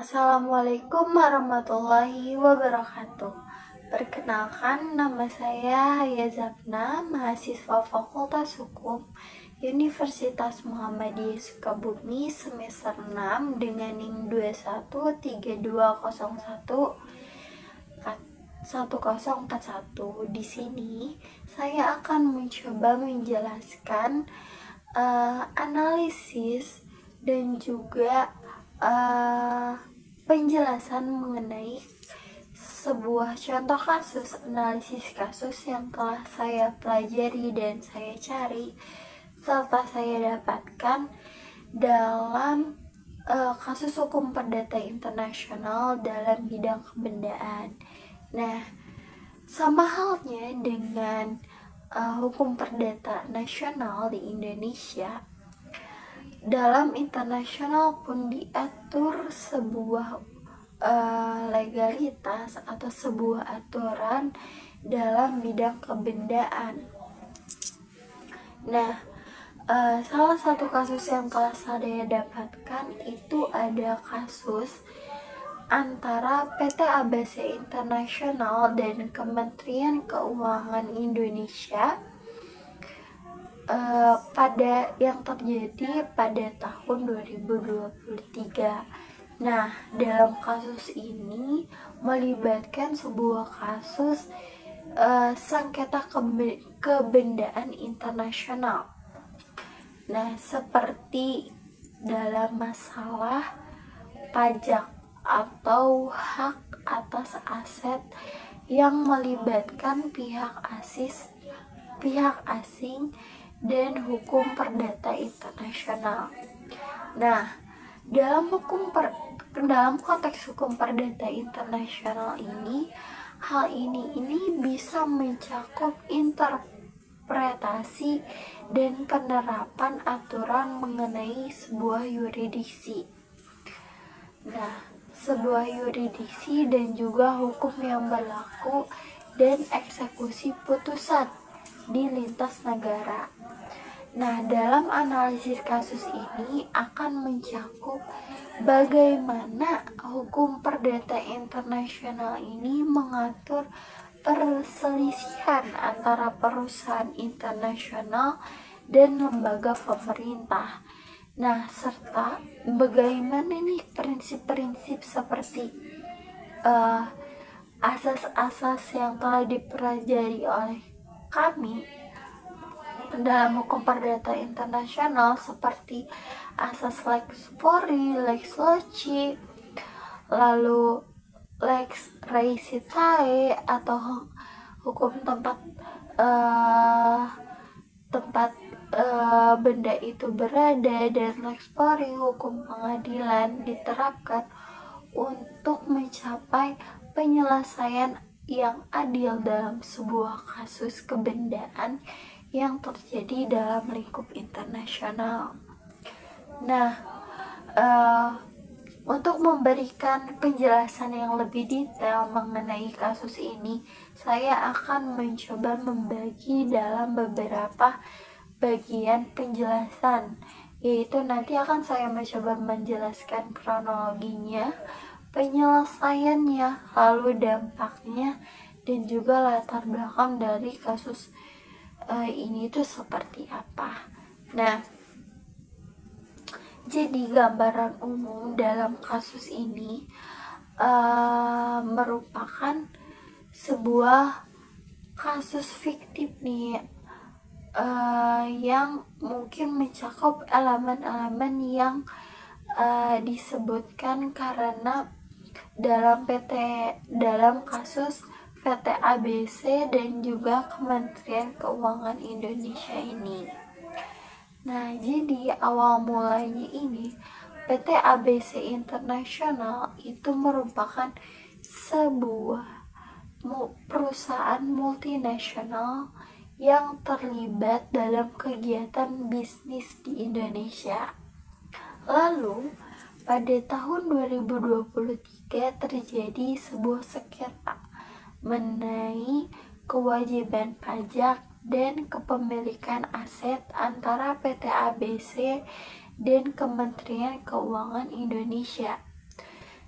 Assalamualaikum warahmatullahi wabarakatuh. Perkenalkan, nama saya Haya Zapna, mahasiswa Fakultas Hukum Universitas Muhammadiyah Sukabumi semester 6 dengan NIM 213201 1041. Di sini saya akan mencoba menjelaskan analisis dan juga penjelasan mengenai sebuah contoh kasus, analisis kasus yang telah saya pelajari dan saya cari serta saya dapatkan dalam kasus hukum perdata internasional dalam bidang kebendaan. Nah, sama halnya dengan hukum perdata nasional di Indonesia, dalam internasional pun diatur sebuah legalitas atau sebuah aturan dalam bidang kebendaan. Nah, salah satu kasus yang telah saya dapatkan itu ada kasus antara PT ABC Internasional dan Kementerian Keuangan Indonesia pada yang terjadi pada tahun 2023. Nah, dalam kasus ini melibatkan sebuah kasus sengketa kebendaan internasional. Nah, seperti dalam masalah pajak atau hak atas aset yang melibatkan pihak asing dan hukum perdata internasional. Nah, dalam konteks hukum perdata internasional ini, hal ini bisa mencakup interpretasi dan penerapan aturan mengenai sebuah yurisdiksi. Nah, sebuah yurisdiksi dan juga hukum yang berlaku dan eksekusi putusan di lintas negara. Nah, dalam analisis kasus ini akan mencakup bagaimana hukum perdata internasional ini mengatur perselisihan antara perusahaan internasional dan lembaga pemerintah. Nah, serta bagaimana nih prinsip-prinsip seperti asas-asas yang telah dipelajari oleh kami dalam hukum perdata internasional seperti asas lex fori, lex loci, lalu lex reisitae atau hukum tempat benda itu berada, dan lex fori, hukum pengadilan, diterapkan untuk mencapai penyelesaian yang adil dalam sebuah kasus kebendaan yang terjadi dalam lingkup internasional. Nah, untuk memberikan penjelasan yang lebih detail mengenai kasus ini, saya akan mencoba membagi dalam beberapa bagian penjelasan, yaitu nanti akan saya mencoba menjelaskan kronologinya, penyelesaiannya, lalu dampaknya, dan juga latar belakang dari kasus ini tuh seperti apa. Nah, jadi gambaran umum dalam kasus ini merupakan sebuah kasus fiktif nih, yang mungkin mencakup elemen-elemen yang disebutkan karena dalam kasus PT ABC dan juga Kementerian Keuangan Indonesia ini. Nah, jadi awal mulanya ini PT ABC Internasional itu merupakan sebuah perusahaan multinasional yang terlibat dalam kegiatan bisnis di Indonesia. Lalu, pada tahun 2023 terjadi sebuah sengketa mengenai kewajiban pajak dan kepemilikan aset antara PT ABC dan Kementerian Keuangan Indonesia.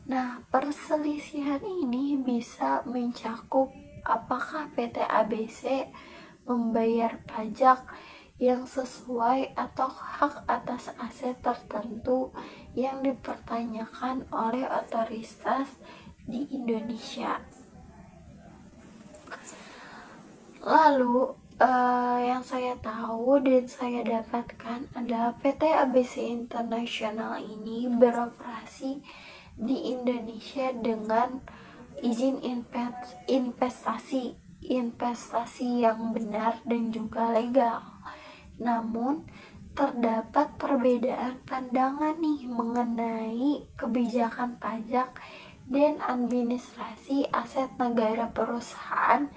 Nah, perselisihan ini bisa mencakup apakah PT ABC membayar pajak yang sesuai atau hak atas aset tertentu yang dipertanyakan oleh otoritas di Indonesia. Lalu yang saya tahu dan saya dapatkan adalah PT ABC International ini beroperasi di Indonesia dengan izin investasi yang benar dan juga legal. Namun terdapat perbedaan pandangan nih mengenai kebijakan pajak dan administrasi aset negara perusahaan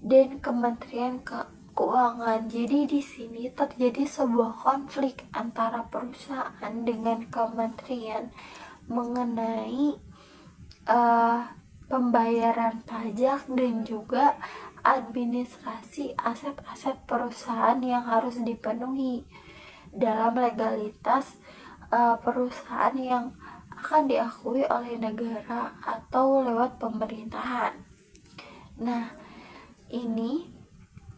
dan Kementerian Keuangan. Jadi di sini terjadi sebuah konflik antara perusahaan dengan kementerian mengenai pembayaran pajak dan juga administrasi aset-aset perusahaan yang harus dipenuhi dalam legalitas perusahaan yang akan diakui oleh negara atau lewat pemerintahan. Nah, ini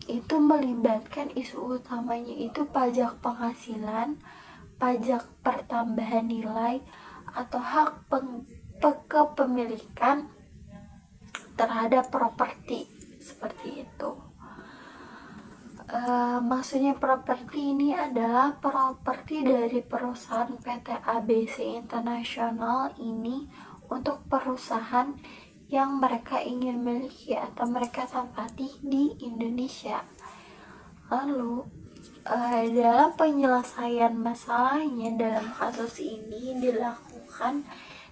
itu melibatkan isu utamanya itu pajak penghasilan, pajak pertambahan nilai, atau hak kepemilikan terhadap properti seperti itu. Maksudnya properti ini adalah properti dari perusahaan PT ABC International ini untuk perusahaan yang mereka ingin miliki atau mereka tempati di Indonesia. Lalu dalam penyelesaian masalahnya dalam kasus ini dilakukan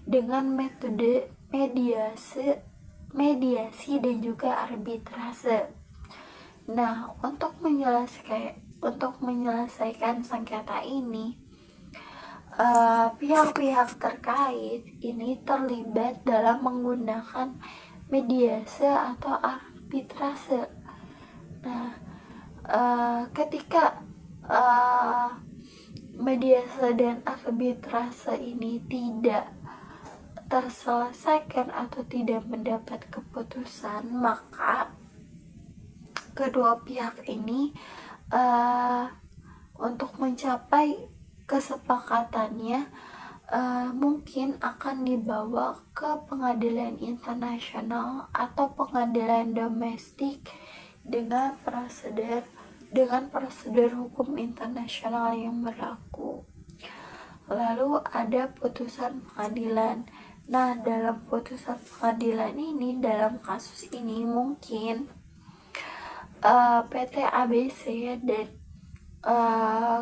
dengan metode mediasi dan juga arbitrase. Nah, untuk menyelesaikan sengketa ini, pihak-pihak terkait ini terlibat dalam menggunakan mediasi atau arbitrase. Nah, ketika mediasi dan arbitrase ini tidak terselesaikan atau tidak mendapat keputusan, maka kedua pihak ini untuk mencapai kesepakatannya mungkin akan dibawa ke pengadilan internasional atau pengadilan domestik dengan prosedur hukum internasional yang berlaku. Lalu ada putusan pengadilan. Nah, dalam putusan pengadilan ini, dalam kasus ini mungkin PT ABC dan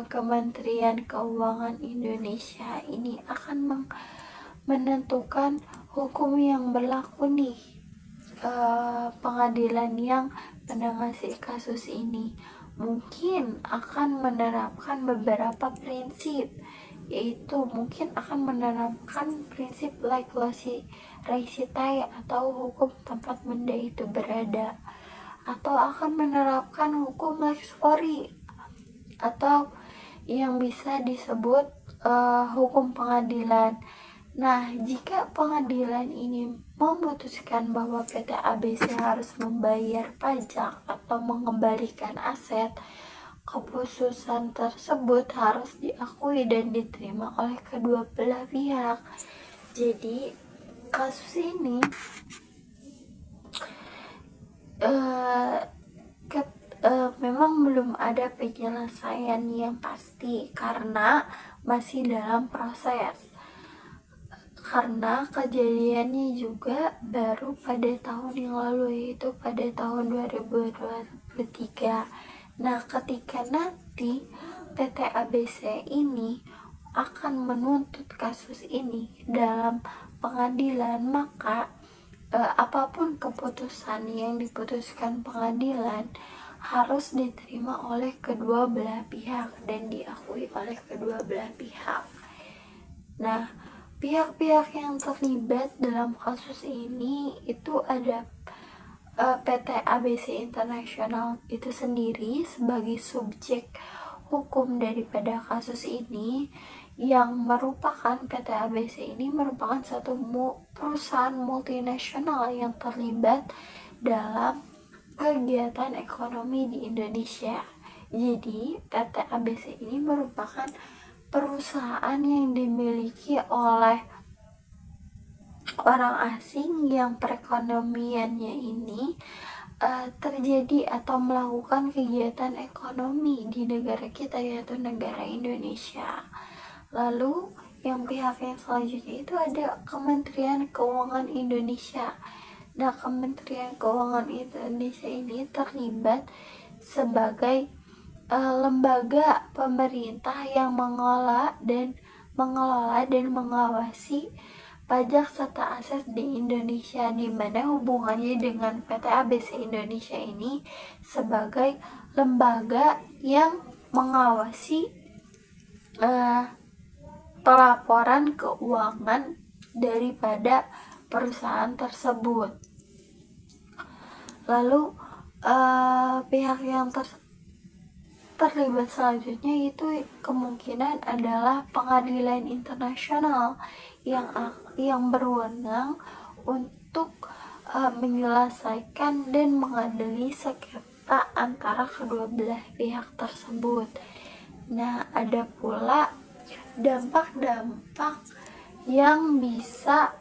Kementerian Keuangan Indonesia ini akan menentukan hukum yang berlaku nih. Pengadilan yang menangani kasus ini mungkin akan menerapkan beberapa prinsip, yaitu mungkin akan menerapkan prinsip like recite atau hukum tempat benda itu berada, atau akan menerapkan hukum lex ori atau yang bisa disebut hukum pengadilan. Nah, jika pengadilan ini memutuskan bahwa PT ABC harus membayar pajak atau mengembalikan aset, keputusan tersebut harus diakui dan diterima oleh kedua belah pihak. Jadi, kasus ini memang belum ada penyelesaian yang pasti karena masih dalam proses. Karena kejadiannya juga baru pada tahun yang lalu, yaitu pada tahun 2023. Nah, ketika nanti PT ABC ini akan menuntut kasus ini dalam pengadilan, maka apapun keputusan yang diputuskan pengadilan harus diterima oleh kedua belah pihak dan diakui oleh kedua belah pihak. Nah, pihak-pihak yang terlibat dalam kasus ini itu ada PT ABC International itu sendiri sebagai subjek hukum daripada kasus ini, yang merupakan PT ABC ini merupakan satu perusahaan multinasional yang terlibat dalam kegiatan ekonomi di Indonesia. Jadi, PT ABC ini merupakan perusahaan yang dimiliki oleh orang asing yang perekonomiannya ini terjadi atau melakukan kegiatan ekonomi di negara kita, yaitu negara Indonesia. Lalu yang pihak yang selanjutnya itu ada Kementerian Keuangan Indonesia. Nah, Kementerian Keuangan Indonesia ini terlibat sebagai lembaga pemerintah yang mengelola dan mengawasi pajak serta aset di Indonesia, di mana hubungannya dengan PT ABC Indonesia ini sebagai lembaga yang mengawasi pelaporan keuangan daripada perusahaan tersebut. Lalu pihak yang terlibat selanjutnya itu kemungkinan adalah pengadilan internasional yang berwenang untuk menyelesaikan dan mengadili sengketa antara kedua belah pihak tersebut. Nah, ada pula dampak-dampak yang bisa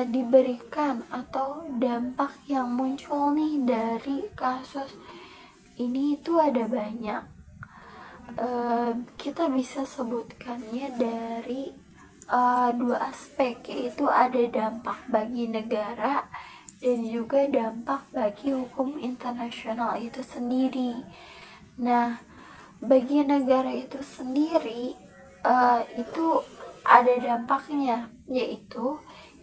diberikan atau dampak yang muncul nih dari kasus ini itu ada banyak. Kita bisa sebutkannya dari dua aspek, yaitu ada dampak bagi negara dan juga dampak bagi hukum internasional itu sendiri. Nah, bagi negara itu sendiri itu ada dampaknya, yaitu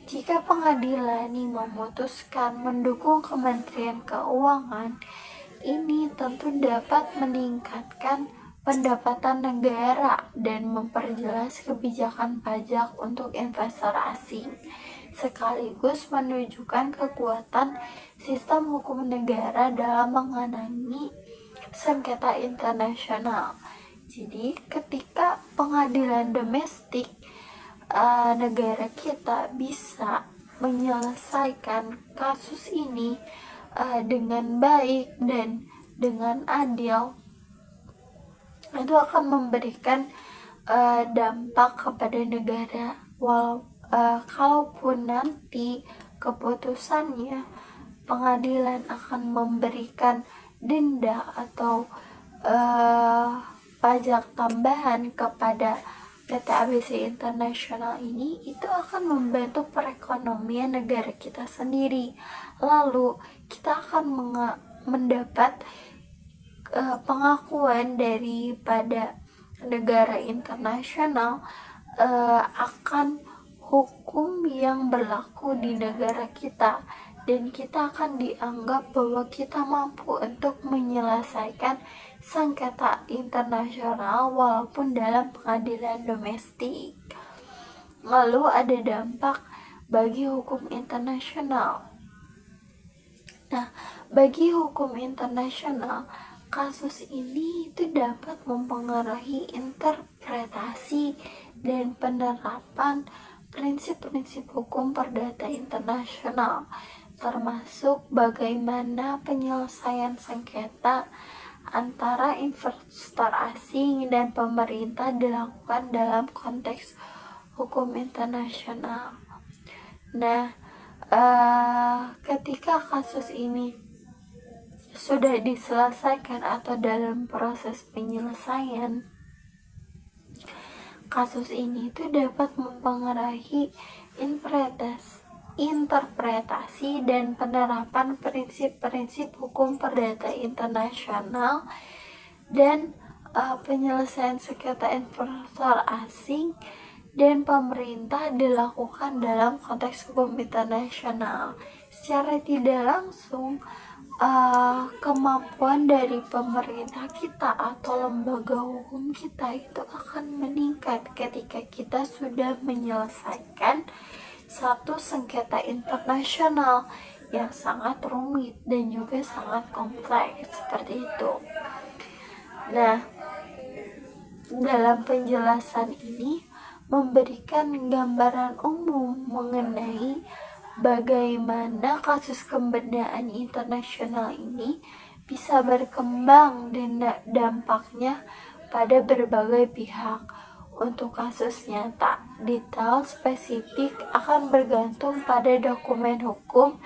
jika pengadilan ini memutuskan mendukung Kementerian Keuangan, ini tentu dapat meningkatkan pendapatan negara dan memperjelas kebijakan pajak untuk investor asing, sekaligus menunjukkan kekuatan sistem hukum negara dalam mengenai sengketa internasional. Jadi, ketika pengadilan domestik negara kita bisa menyelesaikan kasus ini dengan baik dan dengan adil, itu akan memberikan dampak kepada negara. Kalaupun nanti keputusannya pengadilan akan memberikan denda atau pajak tambahan kepada PT ABC Internasional ini, itu akan membantu perekonomian negara kita sendiri. Lalu kita akan mendapat pengakuan daripada negara internasional akan hukum yang berlaku di negara kita, dan kita akan dianggap bahwa kita mampu untuk menyelesaikan sengketa internasional walaupun dalam pengadilan domestik. Lalu ada dampak bagi hukum internasional. Nah, bagi hukum internasional, kasus ini itu dapat mempengaruhi interpretasi dan penerapan prinsip-prinsip hukum perdata internasional, termasuk bagaimana penyelesaian sengketa antara investor asing dan pemerintah dilakukan dalam konteks hukum internasional. Nah, ketika kasus ini sudah diselesaikan atau dalam proses penyelesaian, kasus ini itu dapat mempengaruhi interpretasi dan penerapan prinsip-prinsip hukum perdata internasional dan penyelesaian sengketa investor asing dan pemerintah dilakukan dalam konteks hukum internasional. Secara tidak langsung, kemampuan dari pemerintah kita atau lembaga hukum kita itu akan meningkat ketika kita sudah menyelesaikan satu sengketa internasional yang sangat rumit dan juga sangat kompleks seperti itu. Nah, dalam penjelasan ini memberikan gambaran umum mengenai bagaimana kasus kebendaan internasional ini bisa berkembang dan dampaknya pada berbagai pihak. Untuk kasus nyata, detail spesifik akan bergantung pada dokumen hukum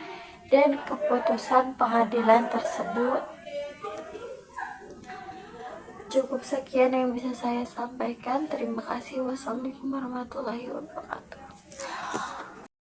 dan keputusan pengadilan tersebut. Cukup sekian yang bisa saya sampaikan. Terima kasih. Wassalamualaikum warahmatullahi wabarakatuh.